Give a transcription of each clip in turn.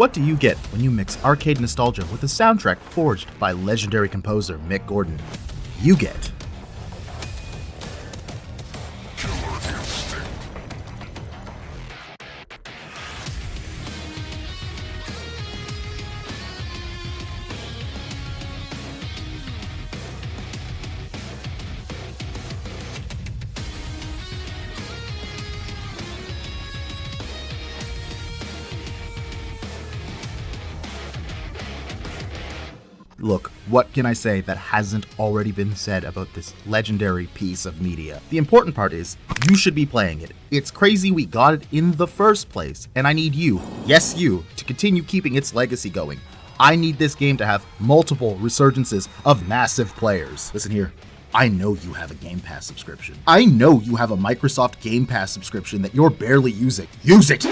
What do you get when you mix arcade nostalgia with a soundtrack forged by legendary composer Mick Gordon? You get Look, what can I say that hasn't already been said about this legendary piece of media? The important part is, you should be playing it. It's crazy we got it in the first place, and I need you, yes you, to continue keeping its legacy going. I need this game to have multiple resurgences of massive players. Listen here, I know you have a Game Pass subscription. I know you have a Microsoft Game Pass subscription that you're barely using. Use it!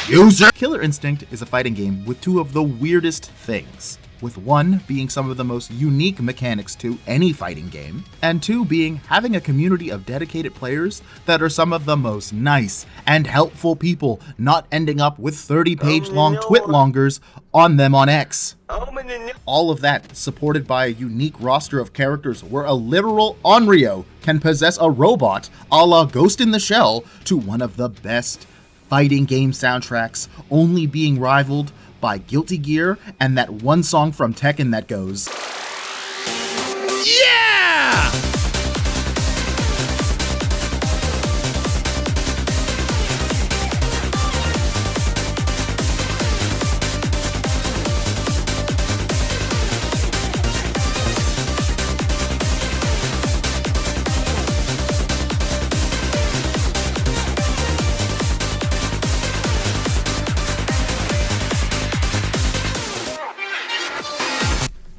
Use it! Killer Instinct is a fighting game with two of the weirdest things. With one being some of the most unique mechanics to any fighting game, and two being having a community of dedicated players that are some of the most nice and helpful people, not ending up with 30-page long twitlongers on them on X. All of that supported by a unique roster of characters where a literal Onryo can possess a robot a la Ghost in the Shell to one of the best fighting game soundtracks, only being rivaled by Guilty Gear and that one song from Tekken that goes, yeah!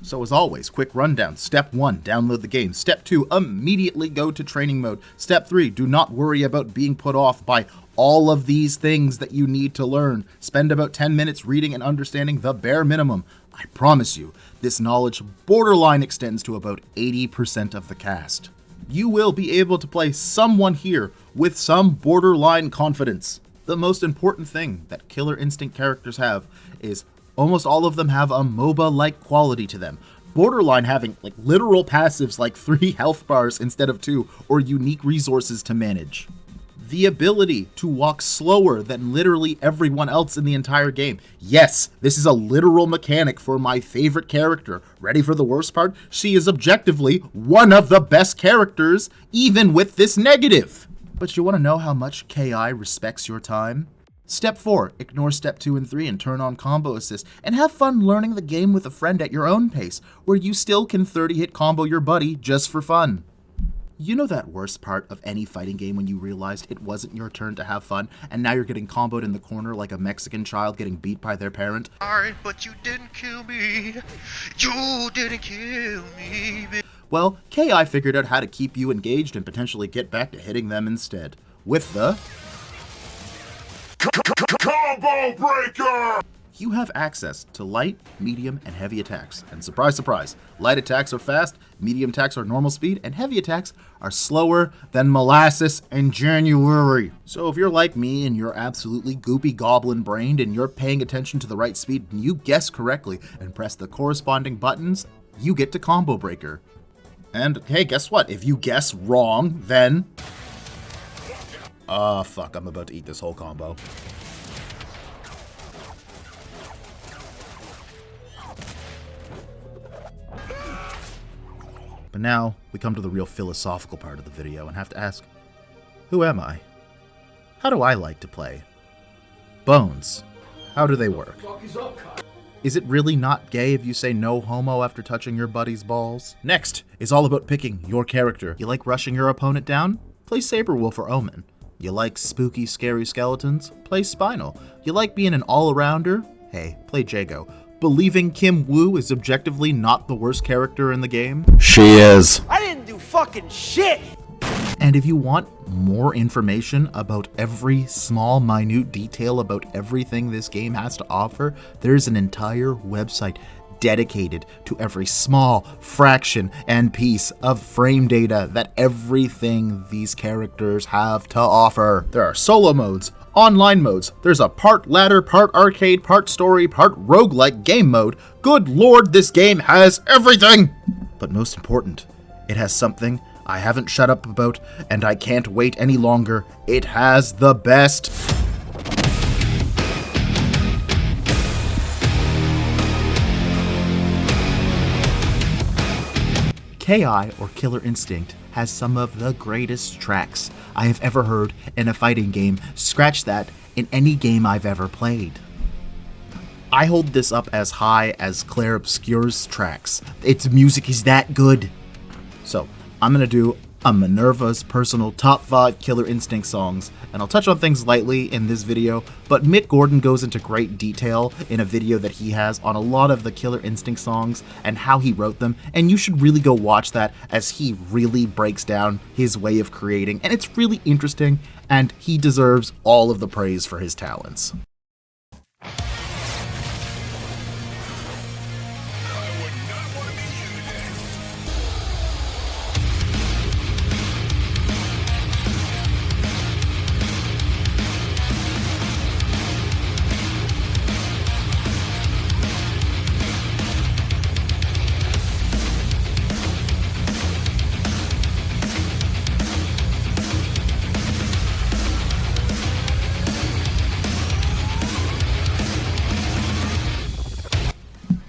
So as always, quick rundown. Step 1, download the game. Step 2, immediately go to training mode. Step 3, do not worry about being put off by all of these things that you need to learn. Spend about 10 minutes reading and understanding the bare minimum. I promise you, this knowledge borderline extends to about 80% of the cast. You will be able to play someone here with some borderline confidence. The most important thing that Killer Instinct characters have is almost all of them have a MOBA-like quality to them, borderline having like literal passives like 3 health bars instead of 2, or unique resources to manage. The ability to walk slower than literally everyone else in the entire game. Yes, this is a literal mechanic for my favorite character. Ready for the worst part? She is objectively one of the best characters, even with this negative. But you want to know how much KI respects your time? Step 4, ignore step 2 and 3 and turn on combo assist, and have fun learning the game with a friend at your own pace, where you still can 30-hit combo your buddy just for fun. You know that worst part of any fighting game when you realized it wasn't your turn to have fun, and now you're getting comboed in the corner like a Mexican child getting beat by their parent? Sorry, but you didn't kill me. You didn't kill me. Well, KI figured out how to keep you engaged and potentially get back to hitting them instead. With the Combo Breaker! You have access to light, medium, and heavy attacks. And surprise, surprise, light attacks are fast, medium attacks are normal speed, and heavy attacks are slower than molasses in January. So if you're like me and you're absolutely goopy goblin-brained and you're paying attention to the right speed and you guess correctly and press the corresponding buttons, you get to Combo Breaker. And hey, guess what? If you guess wrong, then fuck, I'm about to eat this whole combo. But now, we come to the real philosophical part of the video and have to ask, who am I? How do I like to play? Bones. How do they work? Is it really not gay if you say no homo after touching your buddy's balls? Next is all about picking your character. You like rushing your opponent down? Play Saberwolf or Omen. You like spooky, scary skeletons? Play Spinal. You like being an all-arounder? Hey, play Jago. Believing Kim Woo is objectively not the worst character in the game? She is. I didn't do fucking shit! And if you want more information about every small, minute detail about everything this game has to offer, there's an entire website dedicated to every small fraction and piece of frame data that everything these characters have to offer. There are solo modes, Online modes. There's a part ladder, part arcade, part story, part roguelike game mode. Good lord, this game has everything! But most important, it has something I haven't shut up about, and I can't wait any longer. It has the best. KI, or Killer Instinct, has some of the greatest tracks I have ever heard in a fighting game. Scratch that, in any game I've ever played. I hold this up as high as Claire Obscure's tracks. Its music is that good. So, I'm gonna do a Minerva's personal top 5 Killer Instinct songs, and I'll touch on things lightly in this video, but Mick Gordon goes into great detail in a video that he has on a lot of the Killer Instinct songs and how he wrote them, and you should really go watch that as he really breaks down his way of creating, and it's really interesting, and he deserves all of the praise for his talents.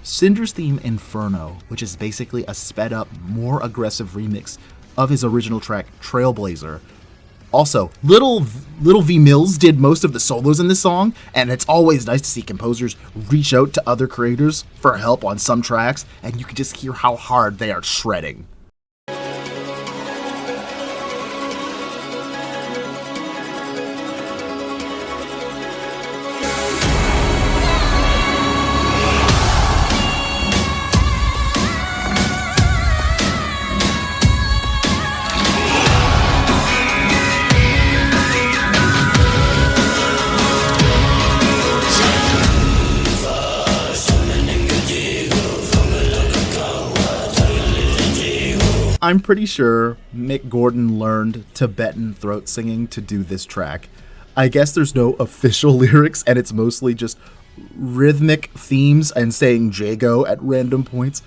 Cinder's theme Inferno, which is basically a sped up, more aggressive remix of his original track Trailblazer. Also, Little V Mills did most of the solos in this song, and it's always nice to see composers reach out to other creators for help on some tracks, and you can just hear how hard they are shredding. I'm pretty sure Mick Gordon learned Tibetan throat singing to do this track. I guess there's no official lyrics, and it's mostly just rhythmic themes and saying Jago at random points,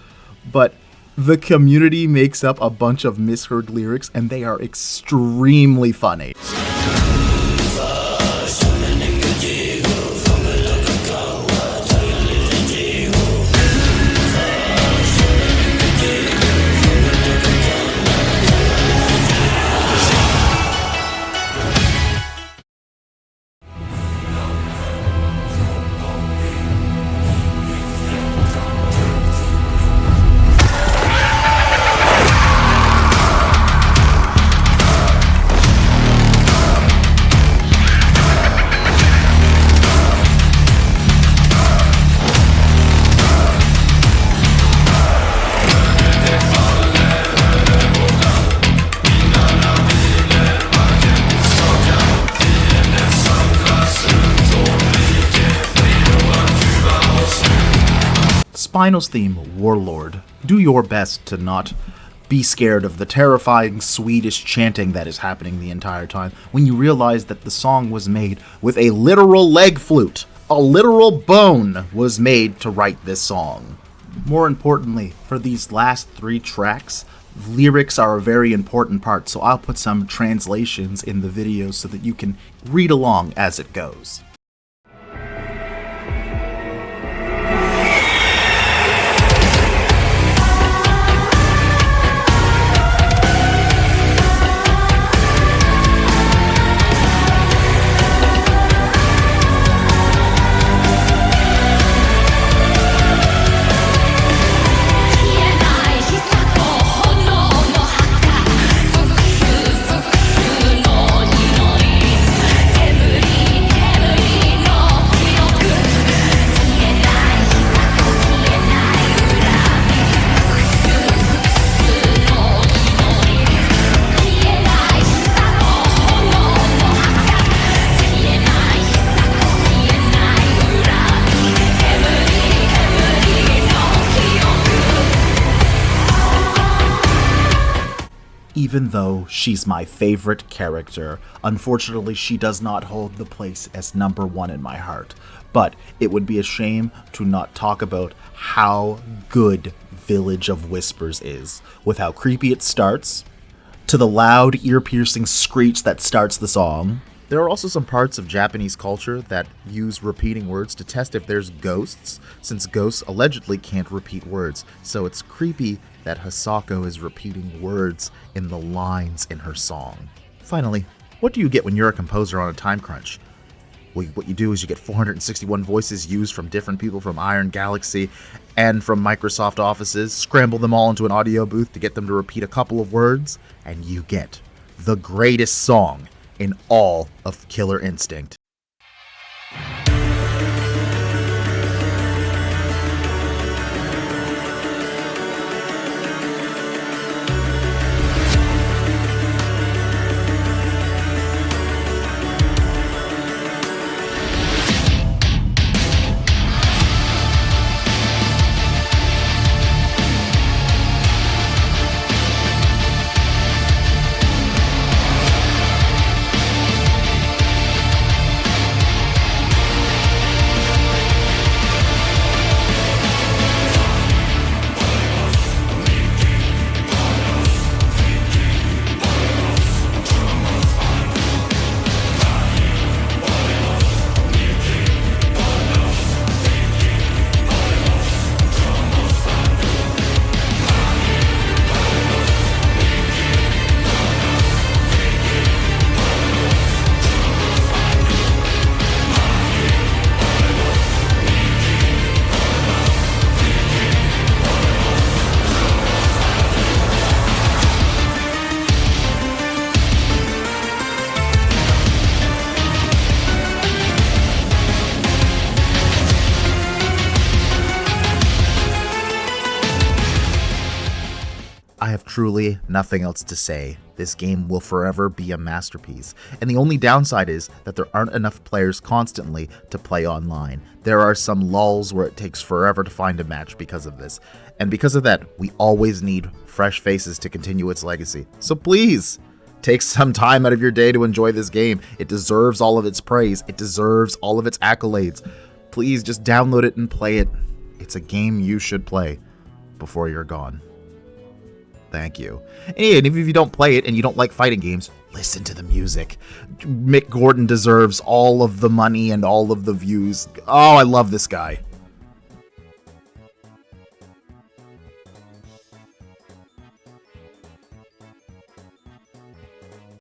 but the community makes up a bunch of misheard lyrics, and they are extremely funny. Spinal's theme, Warlord. Do your best to not be scared of the terrifying Swedish chanting that is happening the entire time when you realize that the song was made with a literal leg flute. A literal bone was made to write this song. More importantly, for these last 3 tracks, lyrics are a very important part, so I'll put some translations in the video so that you can read along as it goes. even though she's my favorite character, unfortunately she does not hold the place as number one in my heart. But it would be a shame to not talk about how good Village of Whispers is, with how creepy it starts, to the loud, ear-piercing screech that starts the song. There are also some parts of Japanese culture that use repeating words to test if there's ghosts, since ghosts allegedly can't repeat words, so it's creepy that Hisako is repeating words in the lines in her song. Finally, what do you get when you're a composer on a time crunch? Well, what you do is you get 461 voices used from different people from Iron Galaxy and from Microsoft offices, scramble them all into an audio booth to get them to repeat a couple of words, and you get the greatest song in all of Killer Instinct. I have truly nothing else to say. This game will forever be a masterpiece, and the only downside is that there aren't enough players constantly to play online. There are some lulls where it takes forever to find a match because of this, and because of that, we always need fresh faces to continue its legacy. So please, take some time out of your day to enjoy this game. It deserves all of its praise. It deserves all of its accolades. Please just download it and play it. It's a game you should play before you're gone. Thank you. And if you don't play it and you don't like fighting games, listen to the music. Mick Gordon deserves all of the money and all of the views. Oh, I love this guy.